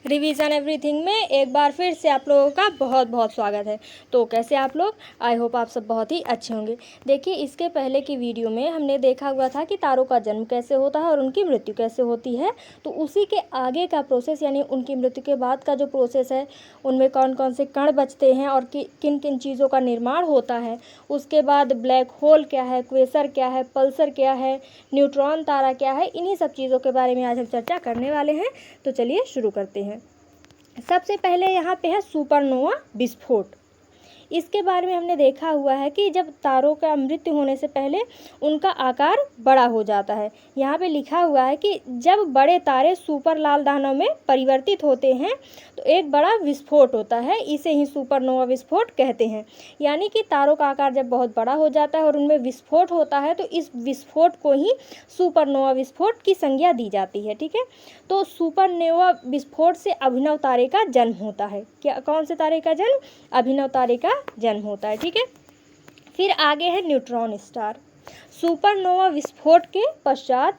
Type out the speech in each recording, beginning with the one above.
Revision everything में एक बार फिर से आप लोगों का बहुत बहुत स्वागत है। तो कैसे आप लोग, आई होप आप सब बहुत ही अच्छे होंगे। देखिए, इसके पहले की वीडियो में हमने देखा हुआ था कि तारों का जन्म कैसे होता है और उनकी मृत्यु कैसे होती है। तो उसी के आगे का प्रोसेस यानी उनकी मृत्यु के बाद का जो प्रोसेस है, उनमें कौन कौन से कण बचते हैं और किन किन चीज़ों का निर्माण होता है। उसके बाद ब्लैक होल क्या है, क्वेसर क्या है, पल्सर क्या है, न्यूट्रॉन तारा क्या है, इन्हीं सब चीज़ों के बारे में आज हम चर्चा करने वाले हैं। तो चलिए शुरू करते हैं। सबसे पहले यहाँ पे है सुपरनोवा विस्फोट। इसके बारे में हमने देखा हुआ है कि जब तारों का मृत्यु होने से पहले उनका आकार बड़ा हो जाता है। यहाँ पे लिखा हुआ है कि जब बड़े तारे सुपर लाल दानों में परिवर्तित होते हैं तो एक बड़ा विस्फोट होता है, इसे ही सुपरनोवा विस्फोट कहते हैं। यानी कि तारों का आकार जब बहुत बड़ा हो जाता है और उनमें विस्फोट होता है तो इस विस्फोट को ही सुपरनोवा विस्फोट की संज्ञा दी जाती है। ठीक है, तो सुपरनोवा विस्फोट से अभिनव तारे का जन्म होता है। क्या, कौन से तारे का जन्म? अभिनव तारे का जन्म होता है। ठीक है, फिर आगे है न्यूट्रॉन स्टार। सुपरनोवा विस्फोट के पश्चात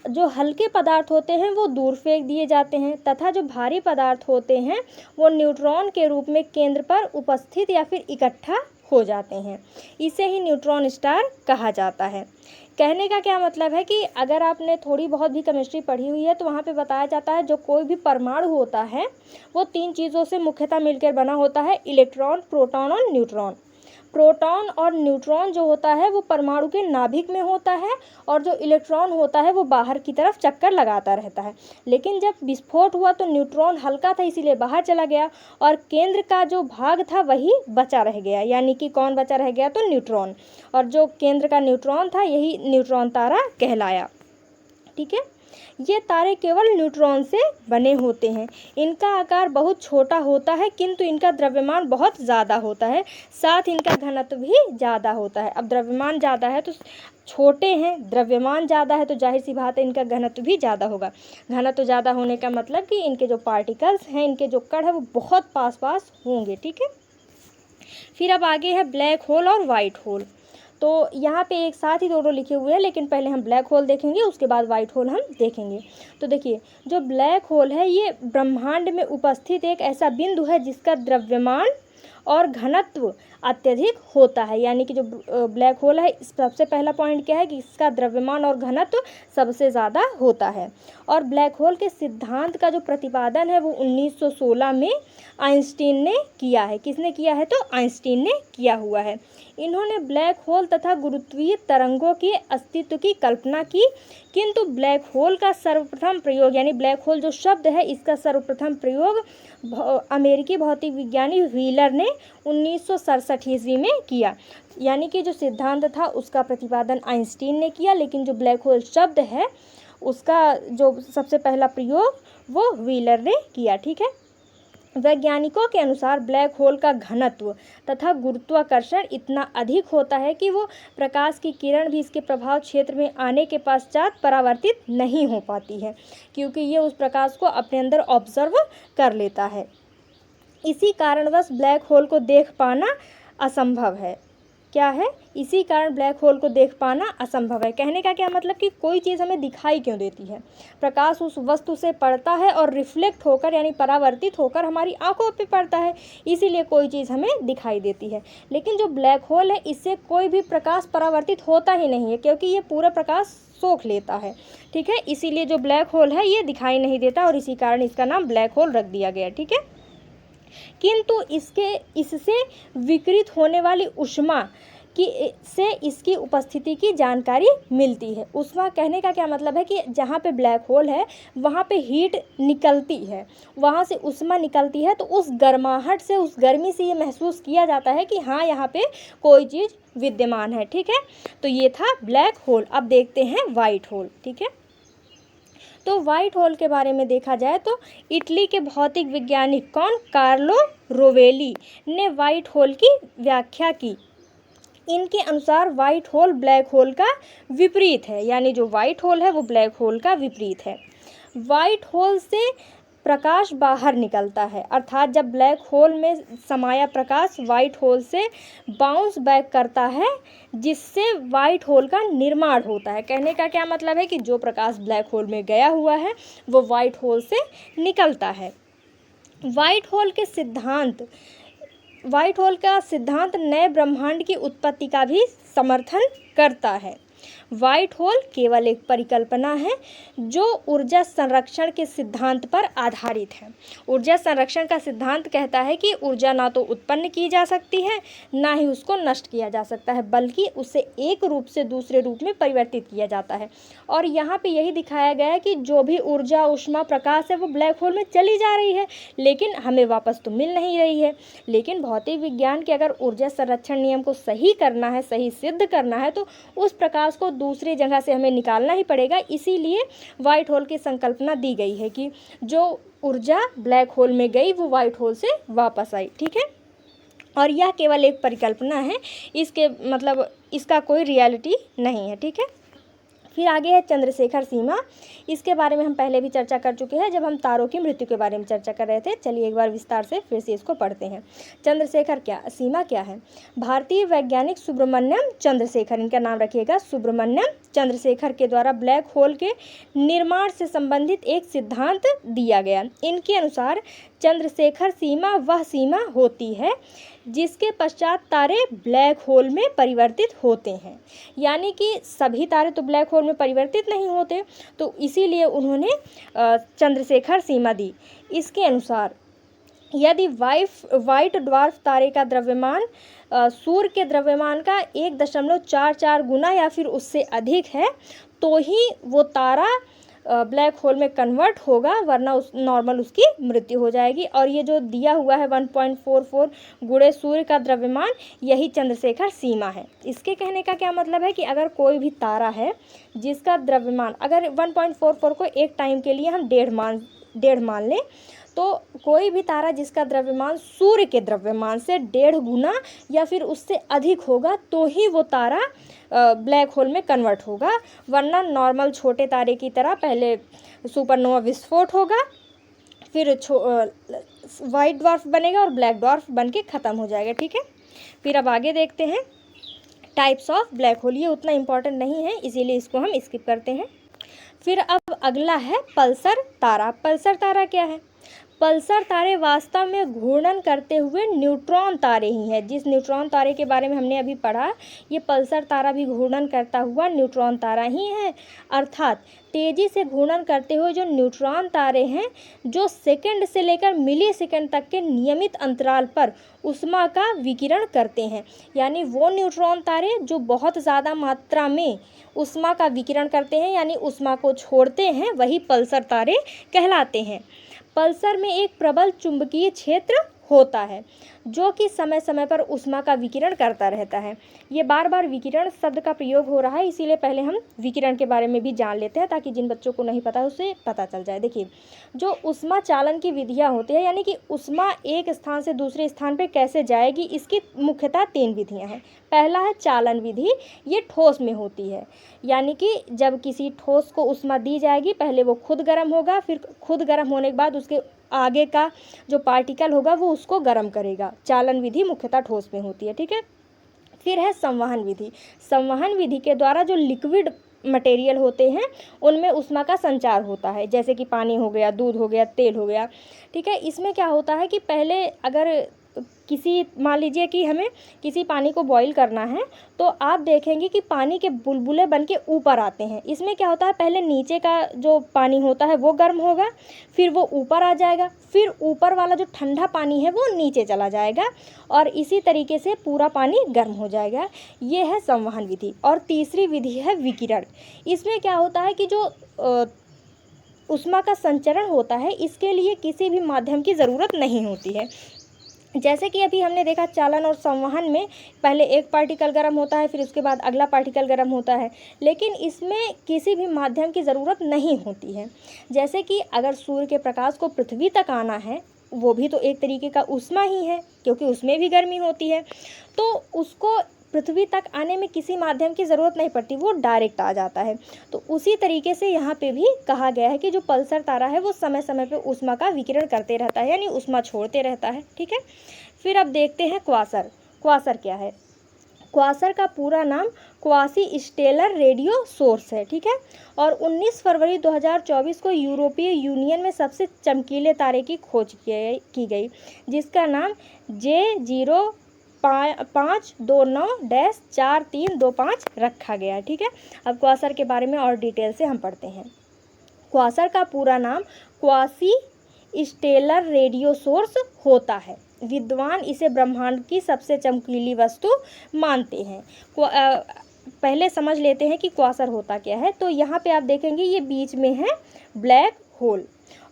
जो हल्के पदार्थ होते हैं वो दूर फेंक दिए जाते हैं तथा जो भारी पदार्थ होते हैं वो न्यूट्रॉन के रूप में केंद्र पर उपस्थित या फिर इकट्ठा हो जाते हैं। इसे ही न्यूट्रॉन स्टार कहा जाता है। कहने का क्या मतलब है कि अगर आपने थोड़ी बहुत भी केमिस्ट्री पढ़ी हुई है तो वहाँ पे बताया जाता है जो कोई भी परमाणु होता है वो तीन चीज़ों से मुख्यतः मिलकर बना होता है, इलेक्ट्रॉन, प्रोटॉन और न्यूट्रॉन। प्रोटॉन और न्यूट्रॉन जो होता है वो परमाणु के नाभिक में होता है और जो इलेक्ट्रॉन होता है वो बाहर की तरफ चक्कर लगाता रहता है। लेकिन जब विस्फोट हुआ तो न्यूट्रॉन हल्का था इसीलिए बाहर चला गया और केंद्र का जो भाग था वही बचा रह गया। यानी कि कौन बचा रह गया? तो न्यूट्रॉन, और जो केंद्र का न्यूट्रॉन था यही न्यूट्रॉन तारा कहलाया। ठीक है, ये तारे केवल न्यूट्रॉन से बने होते हैं। इनका आकार बहुत छोटा होता है किंतु इनका द्रव्यमान बहुत ज़्यादा होता है, साथ इनका घनत्व भी ज़्यादा होता है। अब द्रव्यमान ज़्यादा है तो छोटे हैं, द्रव्यमान ज़्यादा है तो जाहिर सी बात है इनका घनत्व भी ज़्यादा होगा। घनत्व ज़्यादा होने का मतलब कि इनके जो पार्टिकल्स हैं, इनके जो कण हैं वो बहुत पास पास होंगे। ठीक है, फिर अब आगे है ब्लैक होल और वाइट होल। तो यहाँ पे एक साथ ही दोनों लिखे हुए हैं, लेकिन पहले हम ब्लैक होल देखेंगे उसके बाद वाइट होल हम देखेंगे। तो देखिए, जो ब्लैक होल है ये ब्रह्मांड में उपस्थित एक ऐसा बिंदु है जिसका द्रव्यमान और घनत्व अत्यधिक होता है। यानी कि जो ब्लैक होल है, सबसे पहला पॉइंट क्या है कि इसका द्रव्यमान और घनत्व सबसे ज़्यादा होता है। और ब्लैक होल के सिद्धांत का जो प्रतिपादन है वो 1916 में आइंस्टीन ने किया है। किसने किया है? तो आइंस्टीन ने किया हुआ है। इन्होंने ब्लैक होल तथा गुरुत्वीय तरंगों के अस्तित्व की कल्पना की, किंतु ब्लैक होल का सर्वप्रथम प्रयोग यानी ब्लैक होल जो शब्द है इसका प्रयोग अमेरिकी भौतिक विज्ञानी व्हीलर ने 1967 ईस्वी में किया। यानी कि जो सिद्धांत था उसका प्रतिपादन आइंस्टीन ने किया, लेकिन जो ब्लैक होल शब्द है उसका जो सबसे पहला प्रयोग वो व्हीलर ने किया। ठीक है, वैज्ञानिकों के अनुसार ब्लैक होल का घनत्व तथा गुरुत्वाकर्षण इतना अधिक होता है कि वो प्रकाश की किरण भी इसके प्रभाव क्षेत्र में आने के पश्चात परावर्तित नहीं हो पाती है, क्योंकि ये उस प्रकाश को अपने अंदर ऑब्जर्व कर लेता है। इसी कारणवश ब्लैक होल को देख पाना असंभव है। क्या है? इसी कारण ब्लैक होल को देख पाना असंभव है। कहने का क्या मतलब कि कोई चीज़ हमें दिखाई क्यों देती है? प्रकाश उस वस्तु से पड़ता है और रिफ्लेक्ट होकर यानी परावर्तित होकर हमारी आंखों पे पड़ता है, इसीलिए कोई चीज़ हमें दिखाई देती है। लेकिन जो ब्लैक होल है इससे कोई भी प्रकाश परावर्तित होता ही नहीं है, क्योंकि ये पूरा प्रकाश सोख लेता है। ठीक है, इसीलिए जो ब्लैक होल है ये दिखाई नहीं देता और इसी कारण इसका नाम ब्लैक होल रख दिया गया। ठीक है, किंतु इससे विकिरित होने वाली ऊष्मा से इसकी उपस्थिति की जानकारी मिलती है। ऊष्मा कहने का क्या मतलब है कि जहाँ पे ब्लैक होल है वहाँ पे हीट निकलती है, वहाँ से ऊष्मा निकलती है, तो उस गर्माहट से, उस गर्मी से ये महसूस किया जाता है कि हाँ यहाँ पे कोई चीज़ विद्यमान है। ठीक है, तो ये था ब्लैक होल। अब देखते हैं वाइट होल। ठीक है, तो वाइट होल के बारे में देखा जाए तो इटली के भौतिक वैज्ञानिक कौन? कार्लो रोवेली ने वाइट होल की व्याख्या की। इनके अनुसार वाइट होल ब्लैक होल का विपरीत है, यानी जो वाइट होल है वो ब्लैक होल का विपरीत है। वाइट होल से प्रकाश बाहर निकलता है, अर्थात जब ब्लैक होल में समाया प्रकाश वाइट होल से बाउंस बैक करता है, जिससे वाइट होल का निर्माण होता है। कहने का क्या मतलब है कि जो प्रकाश ब्लैक होल में गया हुआ है वो वाइट होल से निकलता है। वाइट होल का सिद्धांत नए ब्रह्मांड की उत्पत्ति का भी समर्थन करता है। वाइट होल केवल एक परिकल्पना है जो ऊर्जा संरक्षण के सिद्धांत पर आधारित है। ऊर्जा संरक्षण का सिद्धांत कहता है कि ऊर्जा ना तो उत्पन्न की जा सकती है, ना ही उसको नष्ट किया जा सकता है, बल्कि उसे एक रूप से दूसरे रूप में परिवर्तित किया जाता है। और यहाँ पे यही दिखाया गया है कि जो भी ऊर्जा, ऊष्मा, प्रकाश है वो ब्लैक होल में चली जा रही है, लेकिन हमें वापस तो मिल नहीं रही है। लेकिन भौतिक विज्ञान के अगर ऊर्जा संरक्षण नियम को सही करना है, सही सिद्ध करना है, तो उस प्रकाश को दूसरी जगह से हमें निकालना ही पड़ेगा। इसीलिए वाइट होल की संकल्पना दी गई है कि जो ऊर्जा ब्लैक होल में गई वो वाइट होल से वापस आई। ठीक है, और यह केवल एक परिकल्पना है, इसका कोई रियलिटी नहीं है। ठीक है, फिर आगे है चंद्रशेखर सीमा। इसके बारे में हम पहले भी चर्चा कर चुके हैं जब हम तारों की मृत्यु के बारे में चर्चा कर रहे थे। चलिए एक बार विस्तार से फिर से इसको पढ़ते हैं। चंद्रशेखर सीमा क्या है? भारतीय वैज्ञानिक सुब्रमण्यम चंद्रशेखर, इनका नाम रखिएगा, सुब्रमण्यम चंद्रशेखर के द्वारा ब्लैक होल के निर्माण से संबंधित एक सिद्धांत दिया गया। इनके अनुसार चंद्रशेखर सीमा वह सीमा होती है जिसके पश्चात तारे ब्लैक होल में परिवर्तित होते हैं। यानी कि सभी तारे तो ब्लैक होल में परिवर्तित नहीं होते, तो इसीलिए उन्होंने चंद्रशेखर सीमा दी। इसके अनुसार यदि वाइट ड्वार्फ तारे का द्रव्यमान सूर्य के द्रव्यमान का 1.44 गुना या फिर उससे अधिक है, तो ही वो तारा ब्लैक होल में कन्वर्ट होगा, वरना नॉर्मल उसकी मृत्यु हो जाएगी। और ये जो दिया हुआ है 1.44 गुणे सूर्य का द्रव्यमान, यही चंद्रशेखर सीमा है। इसके कहने का क्या मतलब है कि अगर कोई भी तारा है जिसका द्रव्यमान, अगर 1.44 को एक टाइम के लिए हम डेढ़ मान लें, तो कोई भी तारा जिसका द्रव्यमान सूर्य के द्रव्यमान से 1.5 गुना या फिर उससे अधिक होगा, तो ही वो तारा ब्लैक होल में कन्वर्ट होगा, वरना नॉर्मल छोटे तारे की तरह पहले सुपरनोवा विस्फोट होगा, फिर वाइट ड्वार्फ बनेगा और ब्लैक ड्वार्फ बन के ख़त्म हो जाएगा। ठीक है, फिर अब आगे देखते हैं टाइप्स ऑफ ब्लैक होल। ये उतना इम्पॉर्टेंट नहीं है, इसीलिए इसको हम स्किप करते हैं। फिर अब अगला है पल्सर तारा। पल्सर तारा क्या है? पल्सर तारे वास्तव में घूर्णन करते हुए न्यूट्रॉन तारे ही हैं। जिस न्यूट्रॉन तारे के बारे में हमने अभी पढ़ा, ये पल्सर तारा भी घूर्णन करता हुआ न्यूट्रॉन तारा ही है। अर्थात तेज़ी से घूर्णन करते हुए जो न्यूट्रॉन तारे हैं, जो सेकंड से लेकर मिली सेकंड तक के नियमित अंतराल पर ऊष्मा का विकिरण करते हैं। यानी वो न्यूट्रॉन तारे जो बहुत ज़्यादा मात्रा में ऊष्मा का विकिरण करते हैं, यानी ऊष्मा को छोड़ते हैं, वही पल्सर तारे कहलाते हैं। पल्सर में एक प्रबल चुंबकीय क्षेत्र होता है जो कि समय समय पर ऊष्मा का विकिरण करता रहता है। ये बार बार विकिरण शब्द का प्रयोग हो रहा है, इसीलिए पहले हम विकिरण के बारे में भी जान लेते हैं ताकि जिन बच्चों को नहीं पता उसे पता चल जाए। देखिए, जो ऊष्मा चालन की विधियाँ होती है, यानी कि ऊष्मा एक स्थान से दूसरे स्थान पर कैसे जाएगी, इसकी मुख्यतः 3 विधियाँ हैं। पहला है चालन विधि, ये ठोस में होती है। यानी कि जब किसी ठोस को ऊष्मा दी जाएगी, पहले वो खुद गर्म होगा, फिर खुद गर्म होने के बाद उसके आगे का जो पार्टिकल होगा वो उसको गर्म करेगा। चालन विधि मुख्यतः ठोस में होती है। ठीक है, फिर है संवहन विधि। संवहन विधि के द्वारा जो लिक्विड मटेरियल होते हैं उनमें ऊष्मा का संचार होता है, जैसे कि पानी हो गया, दूध हो गया, तेल हो गया। ठीक है, इसमें क्या होता है कि पहले अगर मान लीजिए कि हमें किसी पानी को बॉईल करना है, तो आप देखेंगे कि पानी के बुलबुले बन के ऊपर आते हैं। इसमें क्या होता है, पहले नीचे का जो पानी होता है वो गर्म होगा, फिर वो ऊपर आ जाएगा, फिर ऊपर वाला जो ठंडा पानी है वो नीचे चला जाएगा, और इसी तरीके से पूरा पानी गर्म हो जाएगा। ये है संवहन विधि। और तीसरी विधि है विकिरण। इसमें क्या होता है कि जो ऊष्मा का संचरण होता है, इसके लिए किसी भी माध्यम की ज़रूरत नहीं होती है। जैसे कि अभी हमने देखा चालन और संवहन में पहले एक पार्टिकल गर्म होता है, फिर उसके बाद अगला पार्टिकल गर्म होता है, लेकिन इसमें किसी भी माध्यम की ज़रूरत नहीं होती है। जैसे कि अगर सूर्य के प्रकाश को पृथ्वी तक आना है, वो भी तो एक तरीके का ऊष्मा ही है, क्योंकि उसमें भी गर्मी होती है, तो उसको पृथ्वी तक आने में किसी माध्यम की ज़रूरत नहीं पड़ती, वो डायरेक्ट आ जाता है। तो उसी तरीके से यहाँ पे भी कहा गया है कि जो पल्सर तारा है वो समय समय पे ऊष्मा का विकिरण करते रहता है, यानी ऊष्मा छोड़ते रहता है। ठीक है, फिर अब देखते हैं क्वासर। क्वासर क्या है? क्वासर का पूरा नाम क्वासी स्टेलर रेडियो सोर्स है। ठीक है, और 19 फरवरी 2024 को यूरोपीय यूनियन में सबसे चमकीले तारे की खोज की गई, जिसका नाम J0529-4325 रखा गया। ठीक है, अब क्वासर के बारे में और डिटेल से हम पढ़ते हैं। क्वासर का पूरा नाम क्वासी स्टेलर रेडियो सोर्स होता है। विद्वान इसे ब्रह्मांड की सबसे चमकीली वस्तु मानते हैं। पहले समझ लेते हैं कि क्वासर होता क्या है। तो यहाँ पे आप देखेंगे ये बीच में है ब्लैक होल,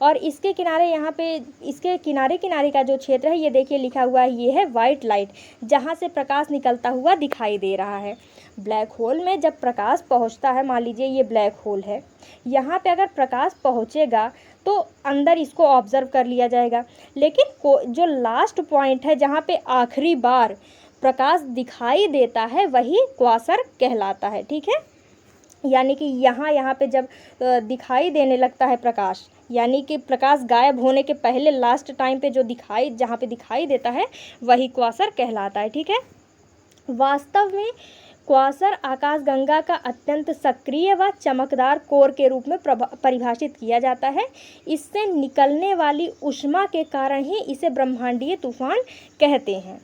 और इसके किनारे, यहाँ पे इसके किनारे किनारे का जो क्षेत्र है ये देखिए लिखा हुआ है, ये है वाइट लाइट, जहाँ से प्रकाश निकलता हुआ दिखाई दे रहा है। ब्लैक होल में जब प्रकाश पहुँचता है, मान लीजिए ये ब्लैक होल है, यहाँ पे अगर प्रकाश पहुँचेगा तो अंदर इसको ऑब्जर्व कर लिया जाएगा, लेकिन जो लास्ट पॉइंट है जहाँ पे आखिरी बार प्रकाश दिखाई देता है वही क्वासर कहलाता है। ठीक है, यानी कि यहाँ पे जब दिखाई देने लगता है प्रकाश, यानी कि प्रकाश गायब होने के पहले लास्ट टाइम पे जो जहाँ पे दिखाई देता है वही क्वासर कहलाता है। ठीक है, वास्तव में क्वासर आकाशगंगा का अत्यंत सक्रिय व चमकदार कोर के रूप में परिभाषित किया जाता है। इससे निकलने वाली ऊष्मा के कारण ही इसे ब्रह्मांडीय तूफान कहते हैं।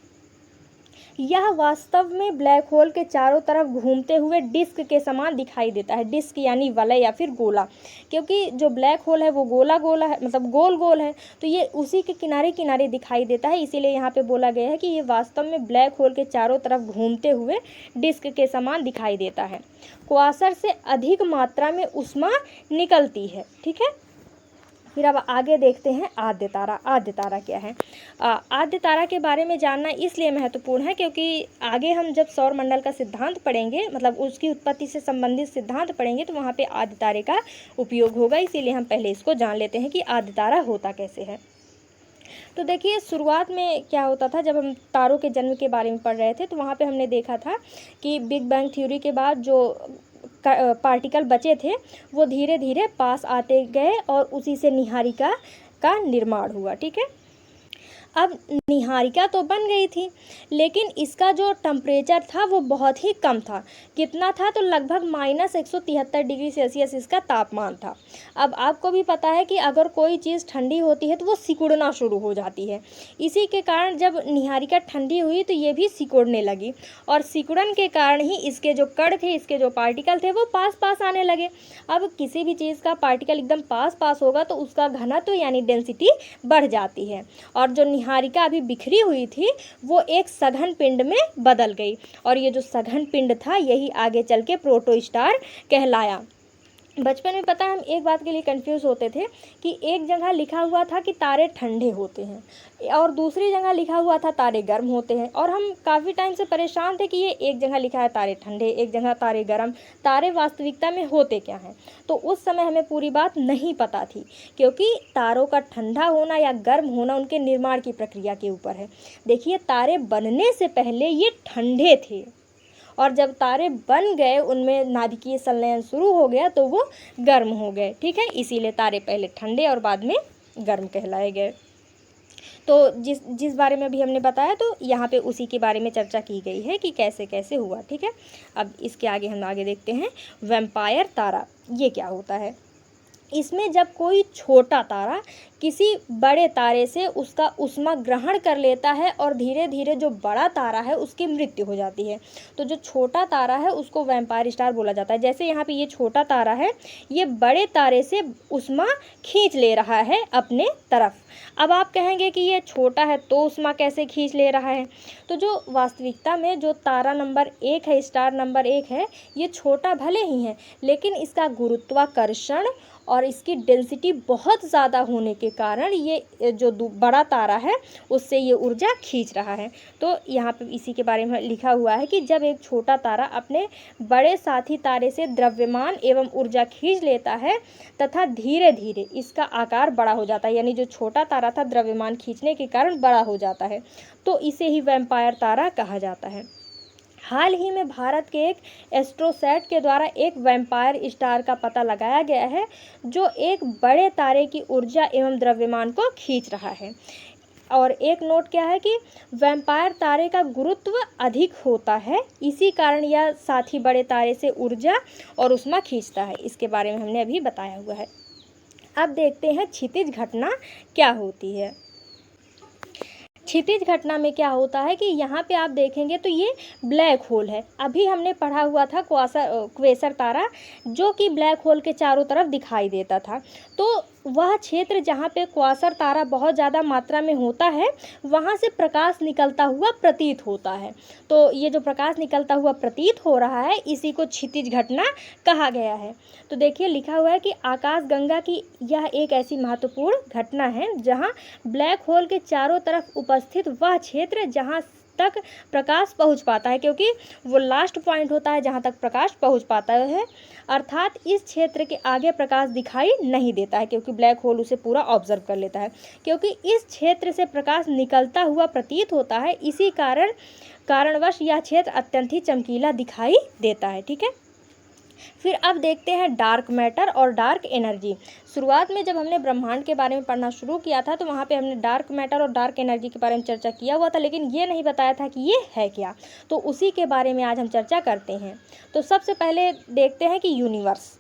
यह वास्तव में ब्लैक होल के चारों तरफ घूमते हुए डिस्क के समान दिखाई देता है। डिस्क यानी वलय या फिर गोला, क्योंकि जो ब्लैक होल है वो गोला गोला है, मतलब गोल गोल है, तो ये उसी के किनारे किनारे दिखाई देता है। इसीलिए यहाँ पे बोला गया है कि ये वास्तव में ब्लैक होल के चारों तरफ घूमते हुए डिस्क के समान दिखाई देता है। क्वासर से अधिक मात्रा में ऊष्मा निकलती है। ठीक है, फिर अब आगे देखते हैं आद्य तारा। आद्य तारा क्या है? आद्य तारा के बारे में जानना इसलिए महत्वपूर्ण है क्योंकि आगे हम जब सौर मंडल का सिद्धांत पढ़ेंगे, मतलब उसकी उत्पत्ति से संबंधित सिद्धांत पढ़ेंगे, तो वहाँ पे आद्य तारे का उपयोग होगा। इसीलिए हम पहले इसको जान लेते हैं कि आद्य तारा होता कैसे है। तो देखिए, शुरुआत में क्या होता था, जब हम तारों के जन्म के बारे में पढ़ रहे थे तो वहाँ पे हमने देखा था कि बिग बैंग थ्योरी के बाद जो पार्टिकल बचे थे वो धीरे धीरे पास आते गए और उसी से निहारिका का निर्माण हुआ। ठीक है, अब निहारिका तो बन गई थी, लेकिन इसका जो टेम्परेचर था वो बहुत ही कम था। कितना था? तो लगभग -173 डिग्री सेल्सियस इसका तापमान था। अब आपको भी पता है कि अगर कोई चीज़ ठंडी होती है तो वो सिकुड़ना शुरू हो जाती है। इसी के कारण जब निहारिका ठंडी हुई तो ये भी सिकुड़ने लगी, और सिकुड़न के कारण ही इसके जो कण थे, इसके जो पार्टिकल थे, वो पास पास आने लगे। अब किसी भी चीज़ का पार्टिकल एकदम पास पास होगा तो उसका घनत्व यानी डेंसिटी बढ़ जाती है, और जो निहारिका अभी बिखरी हुई थी वो एक सघन पिंड में बदल गई, और ये जो सघन पिंड था यही आगे चल के प्रोटोस्टार कहलाया। बचपन में पता है हम एक बात के लिए कंफ्यूज होते थे कि एक जगह लिखा हुआ था कि तारे ठंडे होते हैं और दूसरी जगह लिखा हुआ था तारे गर्म होते हैं, और हम काफ़ी टाइम से परेशान थे कि ये एक जगह लिखा है तारे ठंडे, एक जगह तारे गर्म, तारे वास्तविकता में होते क्या हैं। तो उस समय हमें पूरी बात नहीं पता थी, क्योंकि तारों का ठंडा होना या गर्म होना उनके निर्माण की प्रक्रिया के ऊपर है। देखिए, तारे बनने से पहले ये ठंडे थे, और जब तारे बन गए उनमें नाभिकीय संलयन शुरू हो गया तो वो गर्म हो गए। ठीक है, इसीलिए तारे पहले ठंडे और बाद में गर्म कहलाए गए। तो जिस बारे में अभी हमने बताया, तो यहाँ पे उसी के बारे में चर्चा की गई है कि कैसे कैसे हुआ। ठीक है, अब इसके आगे हम आगे देखते हैं वैम्पायर तारा। ये क्या होता है? इसमें जब कोई छोटा तारा किसी बड़े तारे से उसका ऊष्मा ग्रहण कर लेता है और धीरे धीरे जो बड़ा तारा है उसकी मृत्यु हो जाती है, तो जो छोटा तारा है उसको वैम्पायर स्टार बोला जाता है। जैसे यहाँ पे ये छोटा तारा है, ये बड़े तारे से ऊष्मा खींच ले रहा है अपने तरफ। अब आप कहेंगे कि ये छोटा है तो ऊष्मा कैसे खींच ले रहा है? तो जो वास्तविकता में जो तारा नंबर 1 है, स्टार नंबर 1 है, ये छोटा भले ही है, लेकिन इसका गुरुत्वाकर्षण और इसकी डेंसिटी बहुत ज़्यादा होने के कारण ये जो बड़ा तारा है उससे ये ऊर्जा खींच रहा है। तो यहाँ पे इसी के बारे में लिखा हुआ है कि जब एक छोटा तारा अपने बड़े साथी तारे से द्रव्यमान एवं ऊर्जा खींच लेता है तथा धीरे धीरे इसका आकार बड़ा हो जाता है, यानी जो छोटा तारा था द्रव्यमान खींचने के कारण बड़ा हो जाता है, तो इसे ही वैम्पायर तारा कहा जाता है। हाल ही में भारत के एक एस्ट्रोसैट के द्वारा एक वैम्पायर स्टार का पता लगाया गया है जो एक बड़े तारे की ऊर्जा एवं द्रव्यमान को खींच रहा है। और एक नोट क्या है कि वैम्पायर तारे का गुरुत्व अधिक होता है, इसी कारण यह साथ ही बड़े तारे से ऊर्जा और ऊष्मा खींचता है। इसके बारे में हमने अभी बताया हुआ है। अब देखते हैं क्षितिज घटना क्या होती है। क्षितिज घटना में क्या होता है कि यहाँ पे आप देखेंगे तो ये ब्लैक होल है। अभी हमने पढ़ा हुआ था क्वेसर तारा, जो कि ब्लैक होल के चारों तरफ दिखाई देता था। तो वह क्षेत्र जहाँ पे क्वेसर तारा बहुत ज़्यादा मात्रा में होता है, वहाँ से प्रकाश निकलता हुआ प्रतीत होता है। तो ये जो प्रकाश निकलता हुआ प्रतीत हो रहा है, इसी को क्षितिज घटना कहा गया है। तो देखिए लिखा हुआ है कि आकाशगंगा की यह एक ऐसी महत्वपूर्ण घटना है जहाँ ब्लैक होल के चारों तरफ उपस्थित वह क्षेत्र जहाँ तक प्रकाश पहुंच पाता है, क्योंकि वो लास्ट पॉइंट होता है जहां तक प्रकाश पहुंच पाता है, अर्थात इस क्षेत्र के आगे प्रकाश दिखाई नहीं देता है, क्योंकि ब्लैक होल उसे पूरा ऑब्जर्व कर लेता है। क्योंकि इस क्षेत्र से प्रकाश निकलता हुआ प्रतीत होता है, इसी कारणवश यह क्षेत्र अत्यंत ही चमकीला दिखाई देता है। ठीक है, फिर अब देखते हैं डार्क मैटर और डार्क एनर्जी। शुरुआत में जब हमने ब्रह्मांड के बारे में पढ़ना शुरू किया था तो वहाँ पे हमने डार्क मैटर और डार्क एनर्जी के बारे में चर्चा किया हुआ था, लेकिन ये नहीं बताया था कि ये है क्या। तो उसी के बारे में आज हम चर्चा करते हैं। तो सबसे पहले देखते हैं कि यूनिवर्स,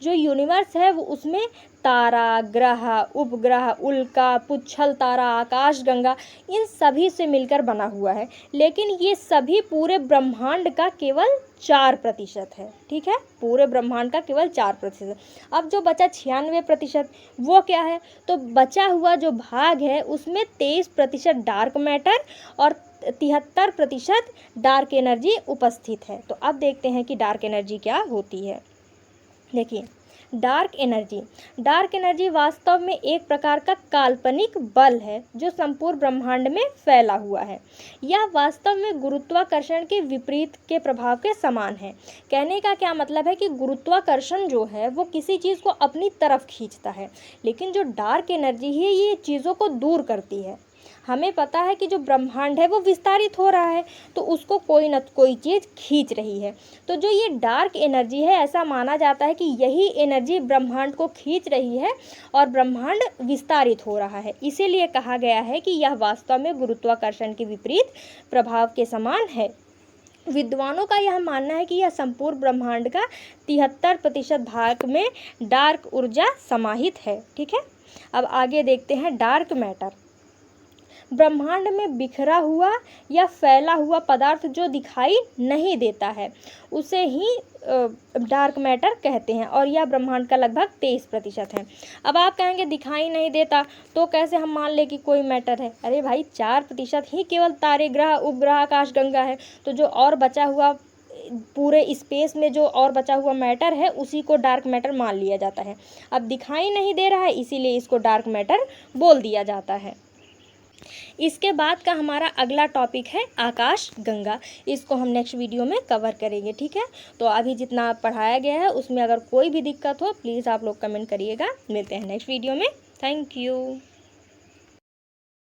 जो यूनिवर्स है वो उसमें तारा, ग्रह, उपग्रह, उल्का, पुच्छल तारा, आकाशगंगा, इन सभी से मिलकर बना हुआ है। लेकिन ये सभी पूरे ब्रह्मांड का केवल 4% है। ठीक है, पूरे ब्रह्मांड का केवल 4%। अब जो बचा 96% वो क्या है? तो बचा हुआ जो भाग है उसमें 23% डार्क मैटर और 73% डार्क एनर्जी उपस्थित है। तो अब देखते हैं कि डार्क एनर्जी क्या होती है। देखिए, डार्क एनर्जी वास्तव में एक प्रकार का काल्पनिक बल है जो संपूर्ण ब्रह्मांड में फैला हुआ है। यह वास्तव में गुरुत्वाकर्षण के विपरीत के प्रभाव के समान है। कहने का क्या मतलब है कि गुरुत्वाकर्षण जो है वो किसी चीज़ को अपनी तरफ खींचता है, लेकिन जो डार्क एनर्जी है ये चीज़ों को दूर करती है। हमें पता है कि जो ब्रह्मांड है वो विस्तारित हो रहा है, तो उसको कोई न कोई चीज़ खींच रही है। तो जो ये डार्क एनर्जी है, ऐसा माना जाता है कि यही एनर्जी ब्रह्मांड को खींच रही है और ब्रह्मांड विस्तारित हो रहा है। इसीलिए कहा गया है कि यह वास्तव में गुरुत्वाकर्षण के विपरीत प्रभाव के समान है। विद्वानों का यह मानना है कि यह संपूर्ण ब्रह्मांड का 73% भाग में डार्क ऊर्जा समाहित है। ठीक है, अब आगे देखते हैं डार्क मैटर। ब्रह्मांड में बिखरा हुआ या फैला हुआ पदार्थ जो दिखाई नहीं देता है उसे ही डार्क मैटर कहते हैं, और यह ब्रह्मांड का लगभग 23% है। अब आप कहेंगे दिखाई नहीं देता तो कैसे हम मान ले कि कोई मैटर है? अरे भाई, 4% ही केवल तारे, ग्रह, उपग्रह, आकाशगंगा है। तो जो और बचा हुआ पूरे स्पेस में जो और बचा हुआ मैटर है उसी को डार्क मैटर मान लिया जाता है। अब दिखाई नहीं दे रहा है, इसीलिए इसको डार्क मैटर बोल दिया जाता है। इसके बाद का हमारा अगला टॉपिक है आकाश गंगा। इसको हम नेक्स्ट वीडियो में कवर करेंगे। ठीक है, तो अभी जितना पढ़ाया गया है उसमें अगर कोई भी दिक्कत हो प्लीज़ आप लोग कमेंट करिएगा। मिलते हैं नेक्स्ट वीडियो में। Thank you.